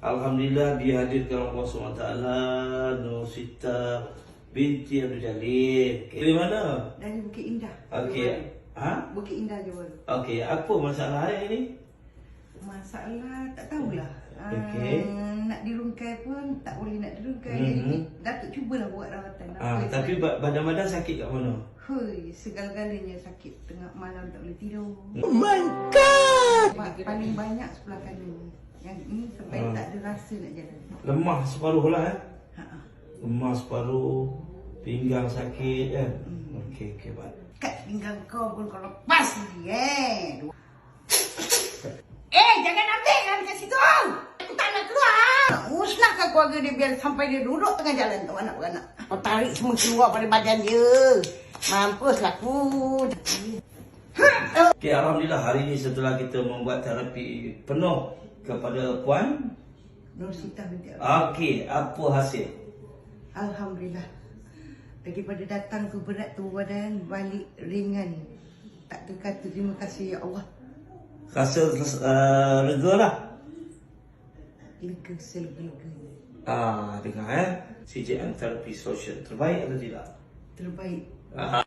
Alhamdulillah dihadirkan Allah SWT, Nur Sita binti Abdul Jalil. Dari mana? Dari Bukit Indah. Okey. Bukit Indah Johor. Okey, apa masalah hari ni? Masalah tak tahulah. Okey. Nak dirungkai pun tak boleh nak dirungkai. Jadi Datuk cubalah buat rawatan. Tapi badan-badan sakit kat mana? Hui, segala-galanya sakit. Tengah malam tak boleh tidur. Oh my God! Paling banyak sebelah kanan. Yang ini sampai tak ada rasa nak jalan. Lemah separuh lah Ha. Lemah separuh, pinggang sakit kan? Okey, baik. Kat pinggang kau pun kau lepas lagi jangan ambil kan kat situ. Aku tak nak keluar. Musnahkan keluarga dia biar sampai dia duduk tengah jalan tu anak-anak. Kau tarik semua keluar pada badan dia. Mampuslah aku. Okey, Alhamdulillah hari ini setelah kita membuat terapi penuh kepada Puan Nur Sita binti Abdul. Okey, apa hasil? Alhamdulillah. Daripada datang tu berat tu badan, balik ringan. Tak terkata terima kasih ya Allah. Rasa lega lah. Lega selega-leganya. Dengar CJN terapi sosial terbaik atau tidak? Terbaik.